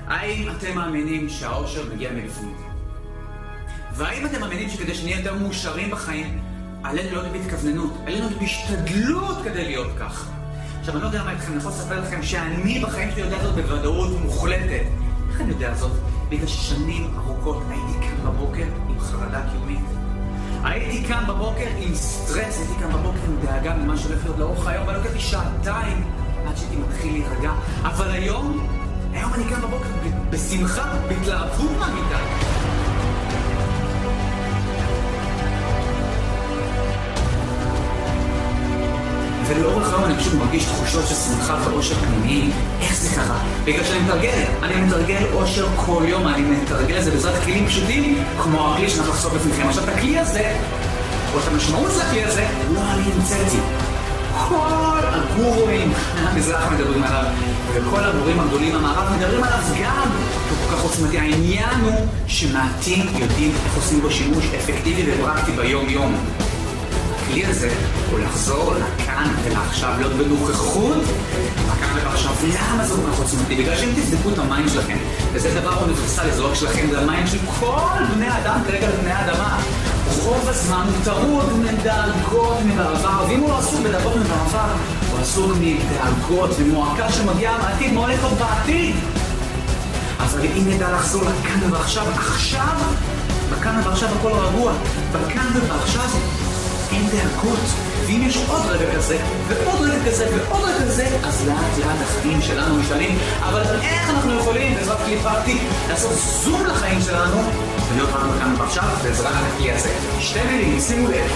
האם אתם מאמינים שהאושר מגיע מלפנים? והאם אתם מאמינים שכדי שנהיה יותר מאושרים בחיים, עלינו להיות בהתכווננות, עלינו להיות בהשתדלות כדי להיות כך? עכשיו, אני לא יודע מה אתכם, אני יכול לספר לכם שאני בחיים שלי יודע זאת בוודאות מוחלטת. איך אני יודע זאת? בגלל ששנים ארוכות הייתי כאן בבוקר עם חרדה קיומית. הייתי כאן בבוקר עם סטרס, הייתי כאן בבוקר עם דאגה ממה שהולך להיות לאורך היום, ולא קטתי שעתיים עד שהייתי מתחיל להירגע. אבל היום אני כאן בבוקר בשמחה, בהתלהבות מהמיטה. ולאורך היום אני פשוט מרגיש תחושות של שמחה ואושר פנימי. איך זה קרה? בגלל שאני מתרגל אושר כל יום, אני מתרגל את זה בעזרת כלים פשוטים, כמו הכלי שאנחנו לחשוף בפניכם. עכשיו, את הכלי הזה, או את המשמעות של הכלי הזה, לא אני המצאתי. כל הגורואים מהמזרח מדברים עליו, וכל המורים הגדולים המערב מדברים עליו גם. כל כך עוצמתי. העניין הוא שמעטים יודעים איך עושים בו שימוש אפקטיבי ופרקטי ביום יום. הכלי הזה הוא לחזור לכאן ולעכשיו, להיות בנוכחות לכאן ולעכשיו. למה זה כל כך עוצמתי? בגלל שאם תבדקו את המיינד שלכם, וזה דבר אוניברסלי, זה לא רק שלכם, זה המיינד של כל בני אדם כרגע לבני האדמה. רוב הזמן הוא טרוד מדאגות מבעבר, ואם הוא לא עסוק בדאגות מבעבר, הוא עסוק מדאגות ומועקה שמגיעה מהעתיד, מה הולך עוד בעתיד? אבל אם נדע לחזור לכאן ועכשיו, בכאן ועכשיו הכל רגוע, בכאן ועכשיו אין דאגות, ואם יש עוד רגע כזה, ועוד רגע כזה, ועוד רגע כזה, אז לאט לאט החיים שלנו משתנים. אבל איך אנחנו יכולים בעזרת כלי פרקטי לעשות זום לחיים שלנו ולהיות רק בכאן ועכשיו בעזרת הכלי הזה? שתי מילים, שימו לב.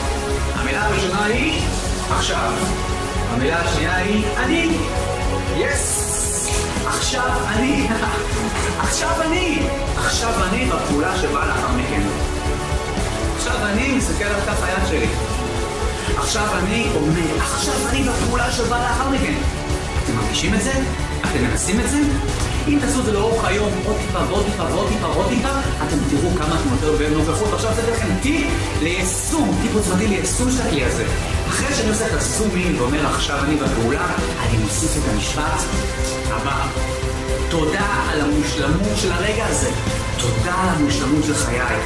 המילה הראשונה היא עכשיו, המילה השנייה היא אני. עכשיו אני בפעולה שבאה לאחר מכן. עכשיו אני מסתכל על כף היד שלי. עכשיו אני עומד. עכשיו אני בפעולה שבאה לאחר מכן. אתם מרגישים את זה? אתם מנסים את זה? אם תעשו את זה לאורך היום, עוד טיפה, אתם תראו כמה אתם יותר בנוכחות. עכשיו זה לכם טיפ עוצמתי ליישום של הכלי הזה. אחרי שאני עושה את הזומים ואומר עכשיו אני בפעולה, אני מוסיף את המשפט הבא. תודה על המושלמות של הרגע הזה. תודה על המושלמות של חיי.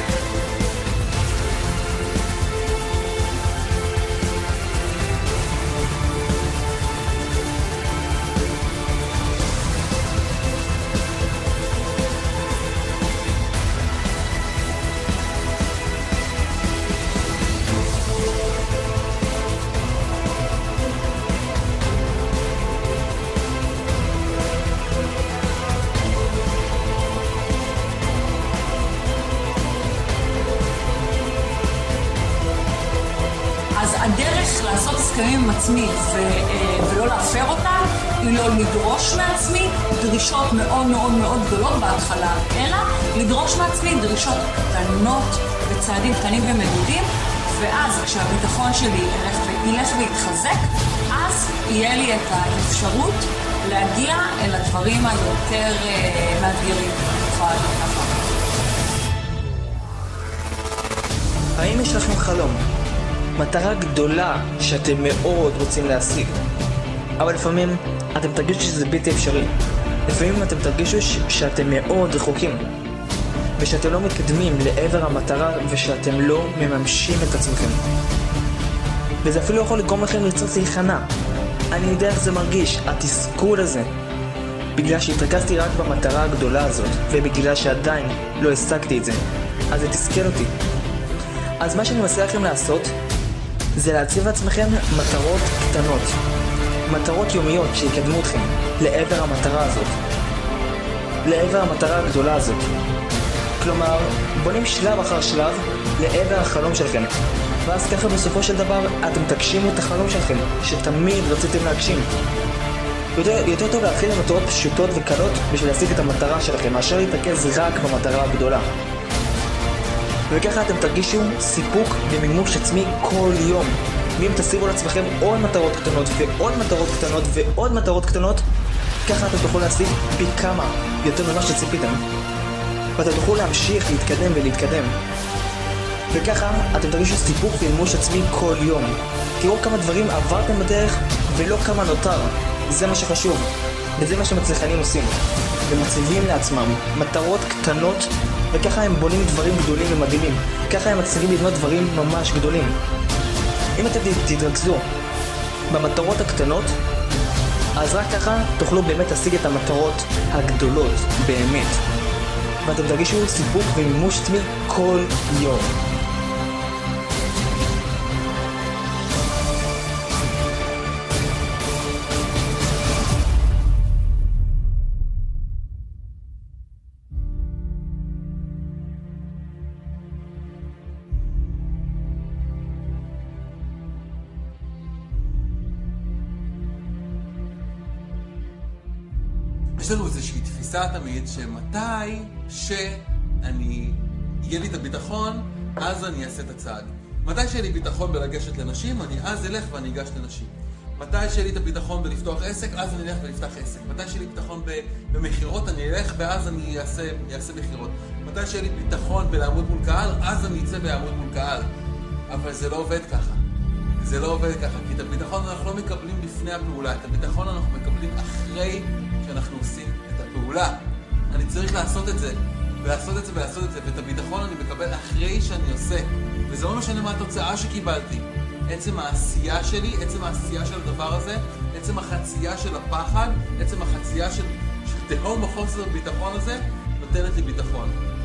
הדרך לעשות הסכמים עם עצמי ולא להפר אותם היא לא לדרוש מעצמי דרישות מאוד מאוד מאוד גדולות בהתחלה, אלא לדרוש מעצמי דרישות קטנות וצעדים קטנים ומדודים, ואז כשהביטחון שלי ילך ויתחזק, אז יהיה לי את האפשרות להגיע אל הדברים היותר מאתגרים. האם יש לכם חלום? מטרה גדולה שאתם מאוד רוצים להשיג, אבל לפעמים אתם תרגישו שזה בלתי אפשרי. לפעמים אתם תרגישו שאתם מאוד רחוקים ושאתם לא מתקדמים לעבר המטרה ושאתם לא מממשים את עצמכם, וזה אפילו יכול לגרום לכם לרצות להיכנע. אני יודע איך זה מרגיש, התסכול הזה, בגלל שהתרכזתי רק במטרה הגדולה הזאת ובגלל שעדיין לא השגתי את זה, אז זה תסכל אותי. אז מה שאני מנסה לכם לעשות זה להציב לעצמכם מטרות קטנות, מטרות יומיות שיקדמו אתכם לעבר המטרה הזאת, לעבר המטרה הגדולה הזאת. כלומר, בונים שלב אחר שלב לעבר החלום שלכם, ואז ככה בסופו של דבר אתם תגשימו את החלום שלכם שתמיד רציתם להגשים. יותר טוב להתחיל עם מטרות פשוטות וקלות בשביל להשיג את המטרה שלכם מאשר להתרכז רק במטרה הגדולה. וככה אתם תרגישו סיפוק ומימוש עצמי כל יום. ואם תשימו לעצמכם עוד מטרות קטנות ועוד מטרות קטנות ועוד מטרות קטנות, ככה אתם תוכלו להשיג פי כמה יותר ממה שציפיתם, ואתם תוכלו להמשיך להתקדם ולהתקדם. וככה אתם תרגישו סיפוק ומימוש עצמי כל יום. תראו כמה דברים עברתם בדרך ולא כמה נותר. זה מה שחשוב, וזה מה שמצליחנים עושים. ומציבים לעצמם מטרות קטנות, וככה הם בונים דברים גדולים ומדהימים. ככה הם מצליחים לבנות דברים ממש גדולים. אם אתם תתרכזו במטרות הקטנות, אז רק ככה תוכלו באמת להשיג את המטרות הגדולות באמת. ואתם תרגישו סיפוק ומימוש עצמי כל יום. יש לנו איזושהי תפיסה תמיד שמתי יהיה לי את הביטחון, אז אני אעשה את הצעד. מתי שיהיה לי ביטחון בלגשת לנשים, אני אז אלך ואני אגש לנשים. מתי שיהיה לי את הביטחון בלפתוח עסק, אז אני אלך ולפתח עסק. מתי שיהיה לי ביטחון במחירות, אני אלך ואז אני אעשה מחירות. מתי שיהיה לי ביטחון בלעמוד מול קהל, אז אני אצא בעמוד מול קהל. אבל זה לא עובד ככה. זה לא עובד ככה, כי את הביטחון אנחנו לא מקבלים לפני הפעולה. את הביטחון אנחנו מקבלים אחרי שאנחנו עושים את הפעולה. אני צריך לעשות את זה, ולעשות את זה ולעשות את זה, ואת הביטחון אני מקבל אחרי שאני עושה. וזה לא משנה מה התוצאה שקיבלתי. עצם העשייה שלי, עצם העשייה של הדבר הזה, עצם החצייה של הפחד, עצם החצייה של תהום החוסר הביטחון הזה, נותנת לי ביטחון.